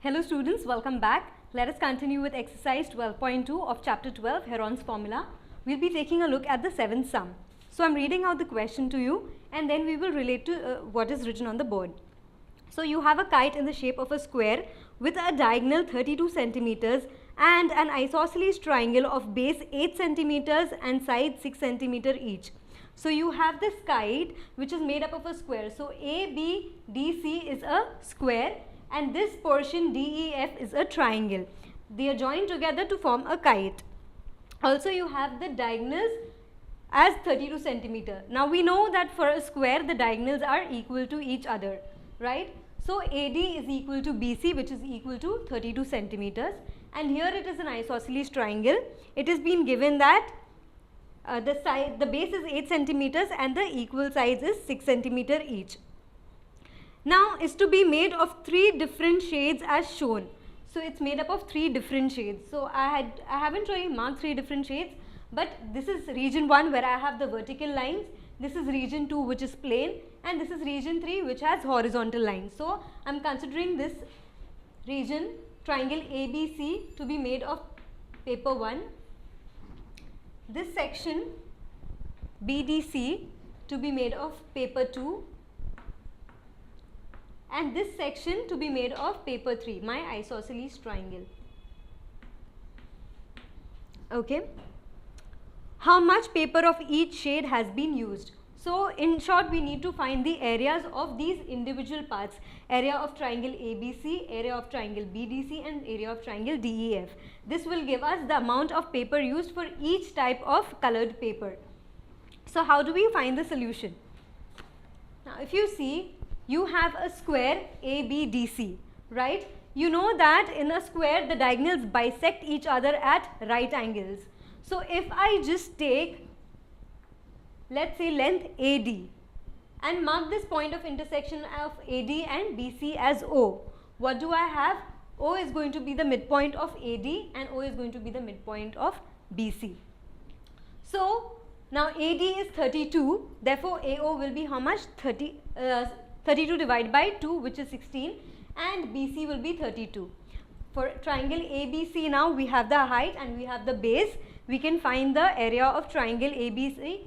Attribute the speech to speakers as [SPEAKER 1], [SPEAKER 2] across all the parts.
[SPEAKER 1] Hello students, welcome back. Let us continue with exercise 12.2 of chapter 12, Heron's formula. We'll be taking a look at the seventh sum. So I'm reading out the question to you and then we will relate to what is written on the board. So you have a kite in the shape of a square with a diagonal 32 centimeters and an isosceles triangle of base 8 centimeters and sides 6 centimeter each. So you have this kite which is made up of a square. So ABDC is a square and this portion DEF is a triangle. They are joined together to form a kite. Also you have the diagonals as 32 centimeter. Now we know that for a square the diagonals are equal to each other, right? So AD is equal to BC, which is equal to 32 centimeters, and here it is an isosceles triangle. It has been given that the base is 8 centimeters and the equal sides is 6 centimeter each. Now is to be made of 3 different shades as shown. So it's made up of 3 different shades. So I haven't really marked 3 different shades, but this is region 1 where I have the vertical lines, this is region 2 which is plain, and this is region 3 which has horizontal lines. So I'm considering this region triangle ABC to be made of paper 1, this section BDC to be made of paper 2, and this section to be made of paper 3, my isosceles triangle. Okay. How much paper of each shade has been used? So in short, we need to find the areas of these individual parts. Area of triangle ABC, area of triangle BDC, and area of triangle DEF. This will give us the amount of paper used for each type of colored paper. So how do we find the solution? Now if you see, you have a square ABDC, right? You know that in a square the diagonals bisect each other at right angles. So if I just take, let's say, length AD and mark this point of intersection of AD and BC as O, what do I have? O is going to be the midpoint of AD and O is going to be the midpoint of BC. So now AD is 32, therefore AO will be how much? 32 divided by 2, which is 16, and BC will be 32. For triangle ABC now we have the height and we have the base. We can find the area of triangle ABC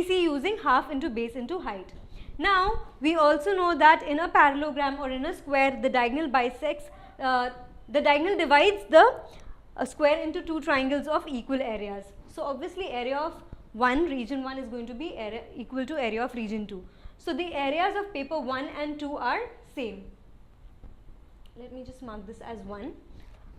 [SPEAKER 1] using half into base into height. Now we also know that in a parallelogram or in a square the diagonal bisects, the diagonal divides the square into 2 triangles of equal areas. So obviously area of region 1 is going to be equal to area of region 2. So the areas of paper 1 and 2 are same. Let me just mark this as 1.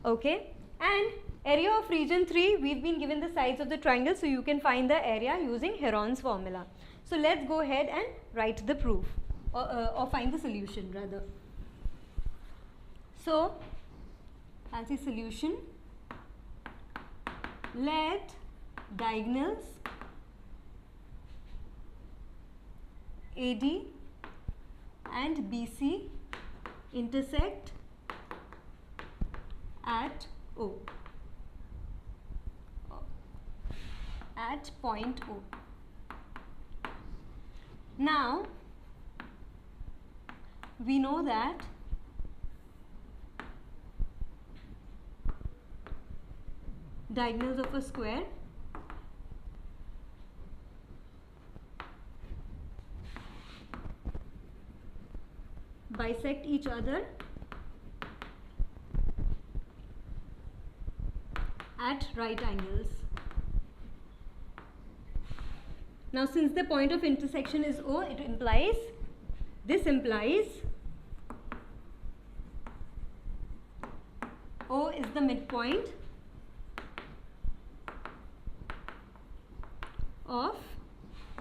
[SPEAKER 1] Okay. And area of region 3, we've been given the sides of the triangle, so you can find the area using Heron's formula. So let's go ahead and write the proof or find the solution rather. So as a solution, let diagonals AD and BC intersect at O, at point O. Now we know that diagonals of a square bisect each other at right angles. Now since the point of intersection is O, this implies O is the midpoint of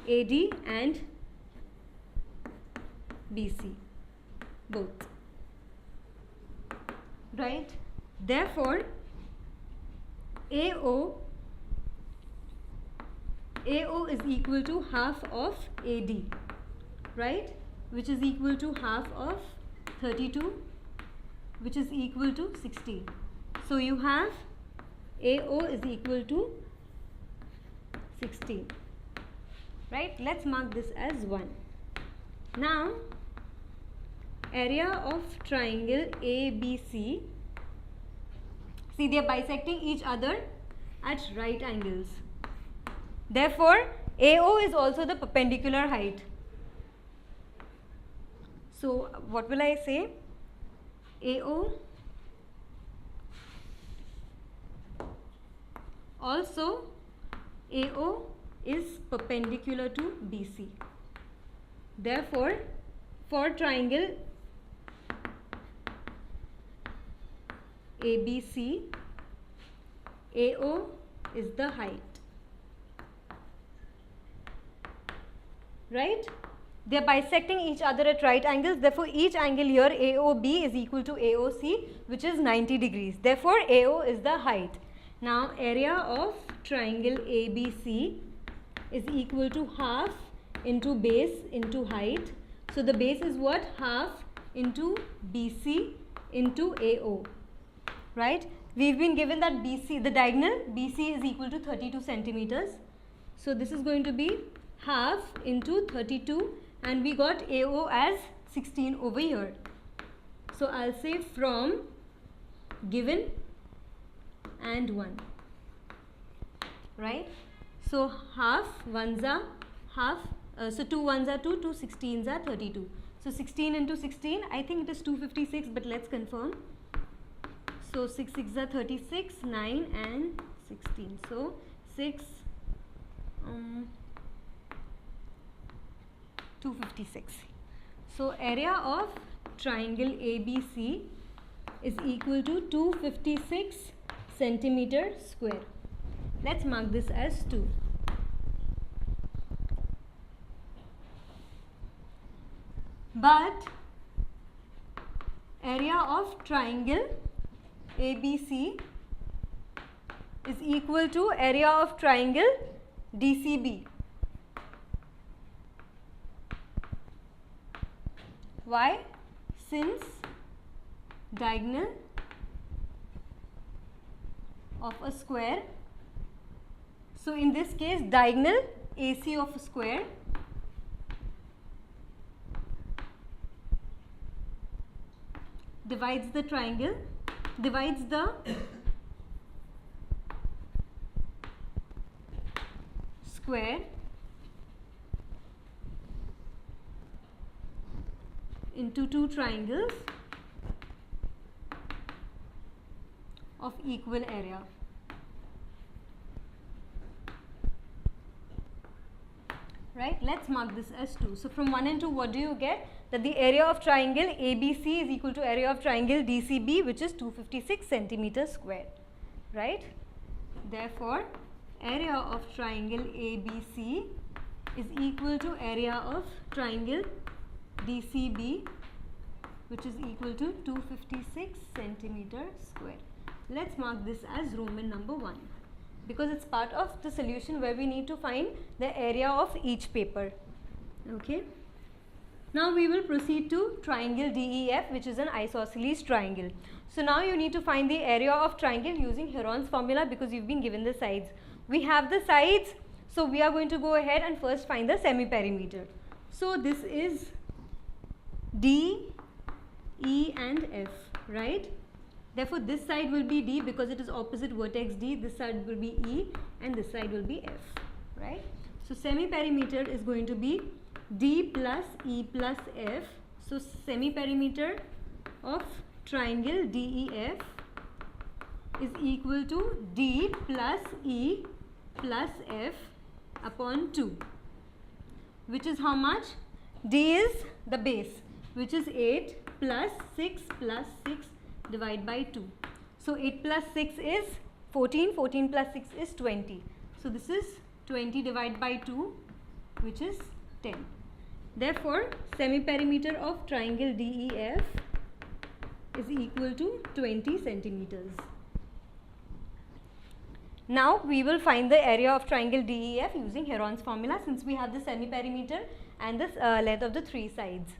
[SPEAKER 1] AD and BC both, right? Therefore AO is equal to half of AD, right, which is equal to half of 32, which is equal to 16. So you have AO is equal to 16, right? Let's mark this as 1. Now area of triangle ABC, see they are bisecting each other at right angles. Therefore, AO is also the perpendicular height. So, what will I say? AO also AO is perpendicular to BC. Therefore, for triangle ABC, AO is the height. Right? They are bisecting each other at right angles. Therefore, each angle here AOB is equal to AOC, which is 90 degrees. Therefore, AO is the height. Now, area of triangle ABC is equal to half into base into height. So, the base is what? Half into BC into AO. Right? We've been given that BC, the diagonal BC is equal to 32 centimeters. So, this is going to be half into 32, and we got AO as 16 over here. So, I'll say from given and 1. Right? So, half, 1s are half, so 2 1s are 2, 2 16s are 32. So, 16 into 16, I think it is 256, but let's confirm. So, 6 6s are 36, 9 and 16. So, 6, 256. So, area of triangle ABC is equal to 256 centimeter square. Let's mark this as 2. But area of triangle ABC is equal to area of triangle DCB. Why? Since diagonal of a square, so in this case diagonal AC of a square divides the triangle, divides the square into two triangles of equal area. Right? Let's mark this as 2. So, from 1 and 2, what do you get? That the area of triangle ABC is equal to area of triangle DCB, which is 256 centimeters square. Right? Therefore, area of triangle ABC is equal to area of triangle DCB, which is equal to 256 centimeter square. Let's mark this as Roman number 1, because it's part of the solution where we need to find the area of each paper. Okay. Now we will proceed to triangle DEF, which is an isosceles triangle. So now you need to find the area of triangle using Heron's formula, because you've been given the sides. We have the sides, so we are going to go ahead and first find the semi-perimeter. So this is D, E and F, right? Therefore, this side will be D because it is opposite vertex D, this side will be E and this side will be F, right? So, semi-perimeter is going to be D plus E plus F. So, semi-perimeter of triangle DEF is equal to D plus E plus F upon 2, which is how much? D is the base, which is 8 plus 6 divided by 2. So, 8 plus 6 is 14, 14 plus 6 is 20. So, this is 20 divided by 2, which is 10. Therefore, semi-perimeter of triangle DEF is equal to 20 centimeters. Now, we will find the area of triangle DEF using Heron's formula, since we have the semi-perimeter and the length of the three sides.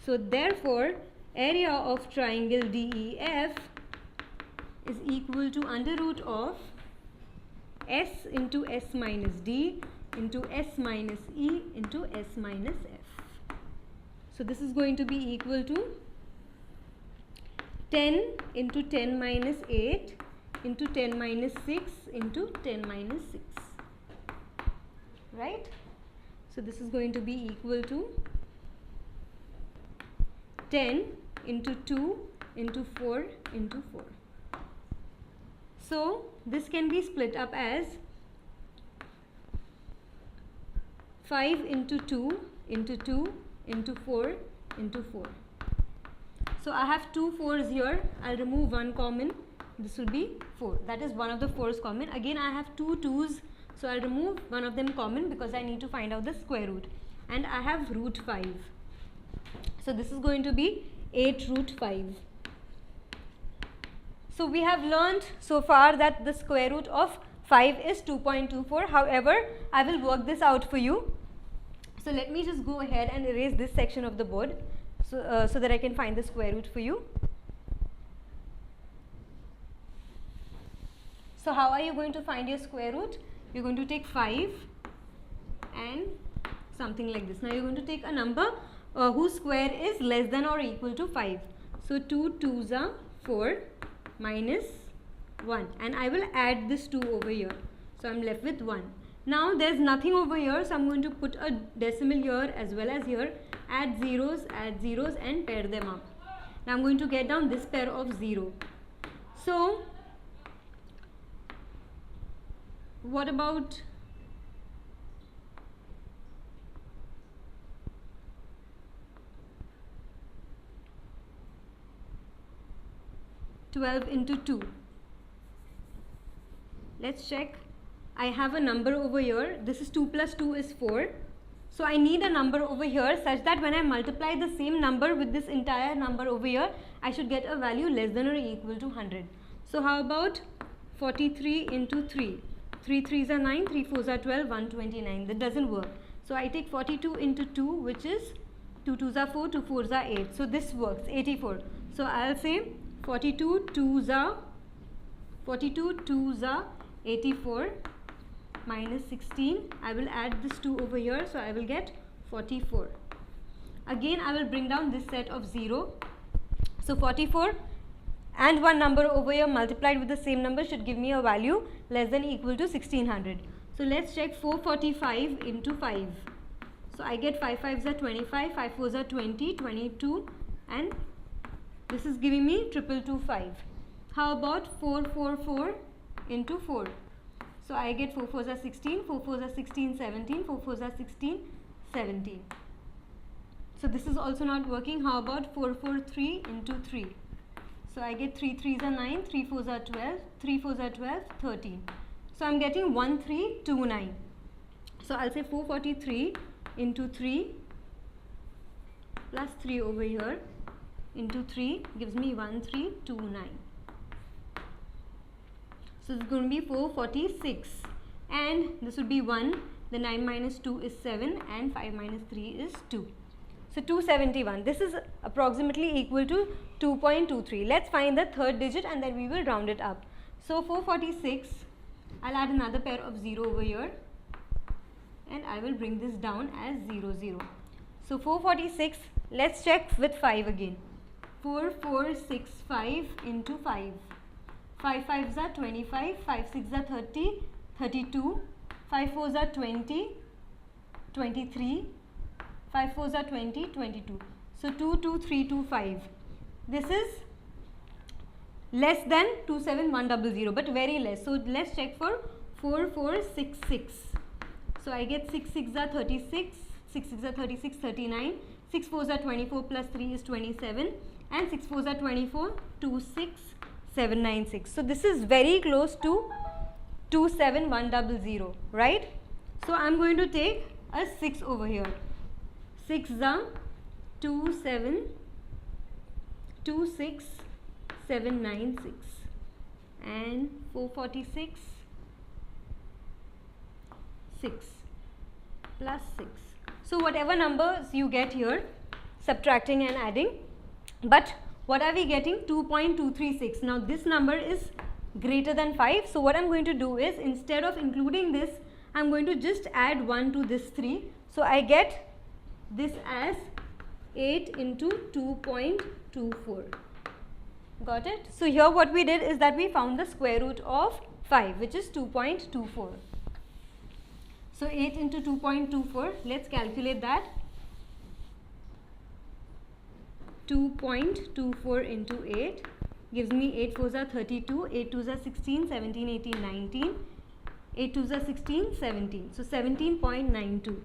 [SPEAKER 1] So, therefore, area of triangle DEF is equal to under root of S into S minus D into S minus E into S minus F. So, this is going to be equal to 10 into 10 minus 8 into 10 minus 6 into 10 minus 6. Right? So this is going to be equal to 10 into 2 into 4 into 4. So this can be split up as 5 into 2 into 2 into 4 into 4. So I have two 4's here. I'll remove one common. This will be 4. That is one of the 4's common. Again, I have two 2's. So I'll remove one of them common because I need to find out the square root. And I have root 5. So this is going to be 8 root 5. So we have learned so far that the square root of 5 is 2.24. However, I will work this out for you. So let me just go ahead and erase this section of the board so that I can find the square root for you. So how are you going to find your square root? You're going to take 5 and something like this. Now you're going to take a number whose square is less than or equal to 5. So 2 2's are 4 minus 1, and I will add this 2 over here. So I'm left with 1. Now there's nothing over here, so I'm going to put a decimal here as well as here, add zeros and pair them up. Now I'm going to get down this pair of 0. So what about 12 into 2? Let's check. I have a number over here. This is 2 plus 2 is 4. So I need a number over here such that when I multiply the same number with this entire number over here, I should get a value less than or equal to 100. So how about 43 into 3? 3 3's are 9, 3 4's are 12, 129. That doesn't work. So I take 42 into 2, which is 2 2's are 4, 2 4's are 8. So this works, 84. So I'll say 42 2's are 84 minus 16. I will add this 2 over here, so I will get 44. Again, I will bring down this set of 0. So 44 and one number over here multiplied with the same number should give me a value less than equal to 1600. So let's check 445 into 5. So I get 5 5's are 25, 5 4's are 20, 22, and this is giving me 2225. How about 444 into 4? So I get 4 4's are 16, 4 4's are 16, 17, 4 4's are 16, 17. So this is also not working. How about 443 into 3? So I get 3 3's are 9, 3 4's are 12, 3 4's are 12, 13. So I'm getting 1329. So I'll say 443 into 3 plus 3 over here into 3 gives me 1329. So it's going to be 446, and this would be 1. The 9 minus 2 is 7, and 5 minus 3 is 2. So 271. This is approximately equal to 2.23. Let's find the third digit and then we will round it up. So 446, I'll add another pair of 0 over here, and I will bring this down as 0 0. So 446, let's check with 5 again. 4465 into 5. 5 5's are 25, 5 6's are 30, 32, 5 4's are 20, 23, 5 4's are 20, 22. So 22325. This is less than 27100, but very less. So let's check for 4466. So I get 6 6's are 36, 6 6's are 36, 39, 6 4's are 24 plus 3 is 27, and 6 4's are 24, 26796. So this is very close to 27100, right? So I'm going to take a 6 over here. 6 are 26796, and 446 6 plus 6. So whatever numbers you get here, subtracting and adding, but what are we getting? 2.236. Now this number is greater than 5. So what I'm going to do is, instead of including this, I'm going to just add 1 to this 3. So I get this as 8 into 2.24. Got it? So here what we did is that we found the square root of 5, which is 2.24. So 8 into 2.24, let's calculate that. 2.24 into 8 gives me 8 4s are 32, 8 2s are 16, 17, 18, 19, 8 2s are 16, 17. So 17.92.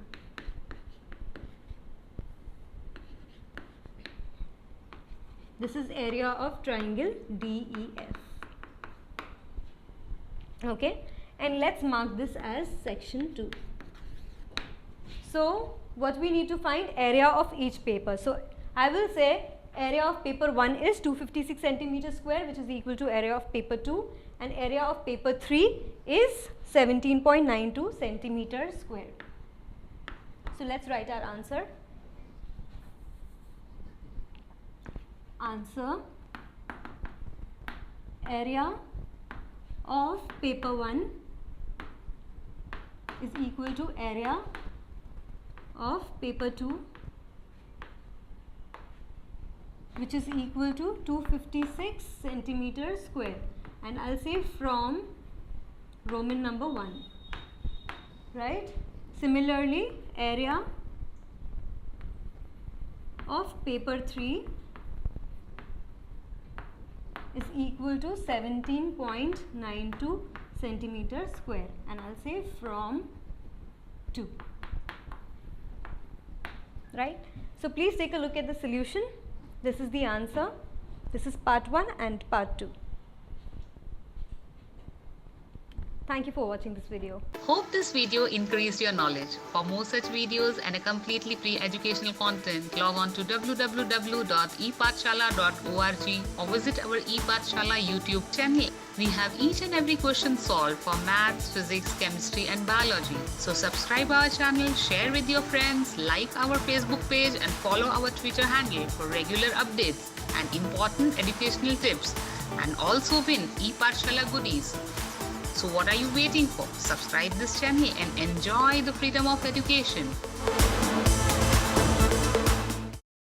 [SPEAKER 1] This is area of triangle DEF. Okay, and let's mark this as section 2. So what we need to find? Area of each paper. So I will say area of paper 1 is 256 centimeters square, which is equal to area of paper 2, and area of paper 3 is 17.92 centimeters square. So let's write our answer. Answer: area of paper 1 is equal to area of paper 2, which is equal to 256 centimeters square, and I'll say from Roman number 1, right? Similarly, area of paper 3 is equal to 17.92 centimeters square, and I'll say from 2, right? So please take a look at the solution. This is the answer. This is part 1 and part 2. Thank you for watching this video.
[SPEAKER 2] Hope this video increased your knowledge. For more such videos and a completely free educational content, log on to www.epathshala.org or visit our ePathshala YouTube channel. We have each and every question solved for maths, physics, chemistry and biology. So subscribe our channel, share with your friends, like our Facebook page and follow our Twitter handle for regular updates and important educational tips, and also win ePathshala goodies. So what are you waiting for? Subscribe this channel and enjoy the freedom of education.